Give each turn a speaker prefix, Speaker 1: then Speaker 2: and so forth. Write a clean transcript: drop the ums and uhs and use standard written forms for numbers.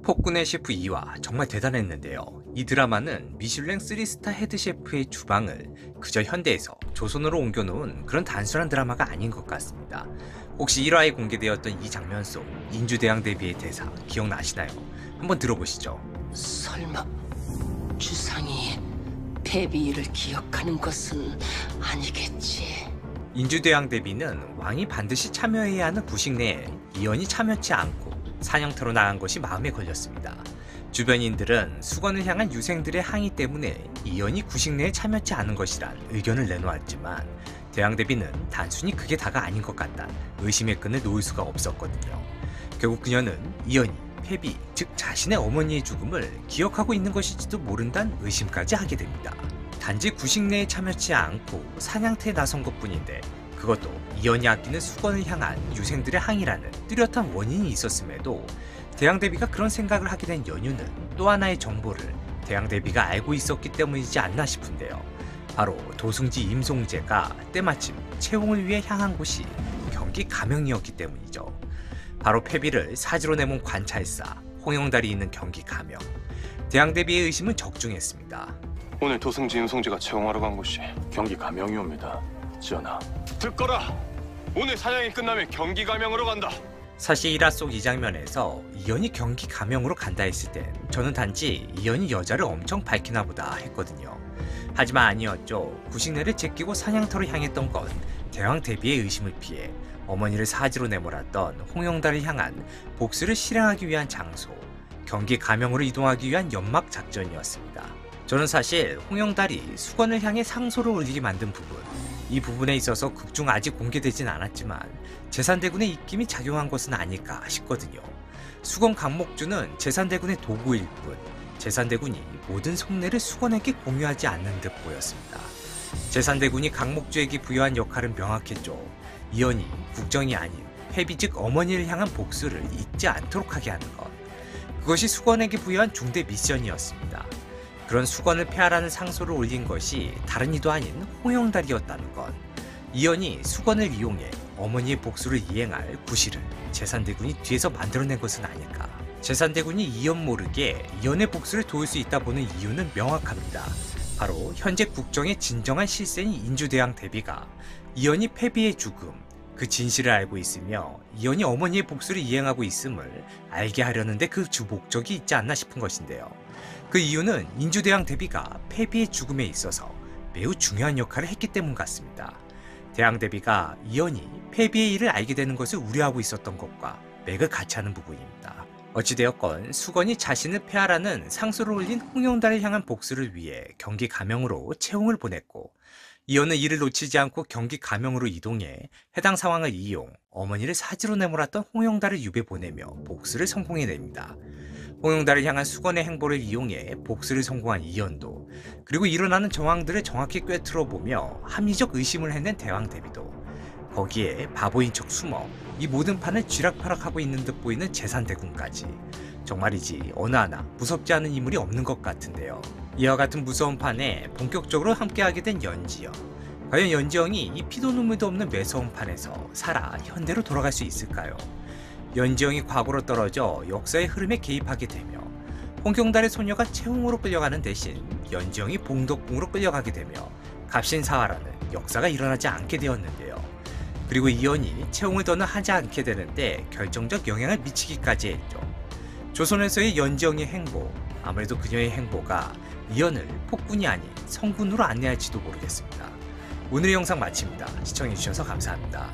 Speaker 1: 폭군의 셰프 2와 정말 대단했는데요. 이 드라마는 미슐랭 3스타 헤드셰프의 주방을 그저 현대에서 조선으로 옮겨놓은 그런 단순한 드라마가 아닌 것 같습니다. 혹시 1화에 공개되었던 이 장면 속 인주대왕 대비의 대사 기억나시나요? 한번 들어보시죠.
Speaker 2: 설마 주상이 패비를 기억하는 것은 아니겠지?
Speaker 1: 인주대왕 대비는 왕이 반드시 참여해야 하는 구식 내에 이연이 참여치 않고 사냥터로 나간 것이 마음에 걸렸습니다. 주변인들은 수건을 향한 유생들의 항의 때문에 이연이 구식 내에 참여치 않은 것이란 의견을 내놓았지만 대왕대비는 단순히 그게 다가 아닌 것 같다 의심의 끈을 놓을 수가 없었거든요. 결국 그녀는 이연이 패비, 즉 자신의 어머니의 죽음을 기억하고 있는 것일지도 모른다는 의심까지 하게 됩니다. 단지 구식 내에 참여치 않고 사냥터에 나선 것뿐인데 그것도 이연이 아끼는 수건을 향한 유생들의 항의라는 뚜렷한 원인이 있었음에도 대왕대비가 그런 생각을 하게 된 연유는 또 하나의 정보를 대왕대비가 알고 있었기 때문이지 않나 싶은데요. 바로 도승지 임송재가 때마침 채용을 위해 향한 곳이 경기 가명이었기 때문이죠. 바로 패비를 사지로 내몬 관찰사 홍영달이 있는 경기 가명. 대왕대비의 의심은 적중했습니다.
Speaker 3: 오늘 도승지 임송재가 채용하러 간 곳이
Speaker 4: 경기 가명이옵니다. 전하.
Speaker 3: 듣거라! 오늘 사냥이 끝나면 경기 가명으로 간다.
Speaker 1: 사실 1화 속 이 장면에서 이연이 경기 가명으로 간다 했을 땐 저는 단지 이연이 여자를 엄청 밝히나 보다 했거든요. 하지만 아니었죠. 구식내를 제끼고 사냥터로 향했던 건 대왕대비의 의심을 피해 어머니를 사지로 내몰았던 홍영달을 향한 복수를 실행하기 위한 장소, 경기 가명으로 이동하기 위한 연막 작전이었습니다. 저는 사실 홍영달이 수건을 향해 상소를 올리게 만든 부분, 이 부분에 있어서 극중 아직 공개되진 않았지만 제산대군의 입김이 작용한 것은 아닐까 싶거든요. 수건 강목주는 제산대군의 도구일 뿐 제산대군이 모든 속내를 수건에게 공유하지 않는 듯 보였습니다. 제산대군이 강목주에게 부여한 역할은 명확했죠. 이연이 국정이 아닌 패비 즉 어머니를 향한 복수를 잊지 않도록 하게 하는 것. 그것이 수건에게 부여한 중대 미션이었습니다. 그런 수건을 폐하라는 상소를 올린 것이 다른 이도 아닌 홍영달이었다는 것. 이연이 수건을 이용해 어머니의 복수를 이행할 구실을 제산대군이 뒤에서 만들어낸 것은 아닐까. 제산대군이 이연 모르게 이연의 복수를 도울 수 있다 보는 이유는 명확합니다. 바로 현재 국정의 진정한 실세인 인주대왕 대비가 이연이 패비의 죽음, 그 진실을 알고 있으며 이연이 어머니의 복수를 이행하고 있음을 알게 하려는데 그 주 목적이 있지 않나 싶은 것인데요. 그 이유는 인주대왕 대비가 패비의 죽음에 있어서 매우 중요한 역할을 했기 때문 같습니다. 대왕 대비가 이연이 패비의 일을 알게 되는 것을 우려하고 있었던 것과 맥을 같이 하는 부분입니다. 어찌되었건 수건이 자신을 폐하라는 상소를 올린 홍영달을 향한 복수를 위해 경기 가명으로 채용을 보냈고 이연은 이를 놓치지 않고 경기 가명으로 이동해 해당 상황을 이용 어머니를 사지로 내몰았던 홍영달을 유배 보내며 복수를 성공해냅니다. 홍영달을 향한 수건의 행보를 이용해 복수를 성공한 이연도 그리고 일어나는 정황들을 정확히 꿰뚫어보며 합리적 의심을 해낸 대왕대비도 거기에 바보인 척 숨어 이 모든 판을 쥐락펴락하고 있는 듯 보이는 제산대군까지 정말이지 어느 하나 무섭지 않은 인물이 없는 것 같은데요. 이와 같은 무서운 판에 본격적으로 함께하게 된 연지영. 과연 연지영이 이 피도 눈물도 없는 매서운 판에서 살아 현대로 돌아갈 수 있을까요? 연지영이 과거로 떨어져 역사의 흐름에 개입하게 되며 홍경달의 소녀가 채홍으로 끌려가는 대신 연지영이 봉덕궁으로 끌려가게 되며 갑신사화라는 역사가 일어나지 않게 되었는데요. 그리고 이연이 채홍을 더는 하지 않게 되는데 결정적 영향을 미치기까지 했죠. 조선에서의 연지영의 행보, 아무래도 그녀의 행보가 이연을 폭군이 아닌 성군으로 안내할지도 모르겠습니다. 오늘의 영상 마칩니다. 시청해주셔서 감사합니다.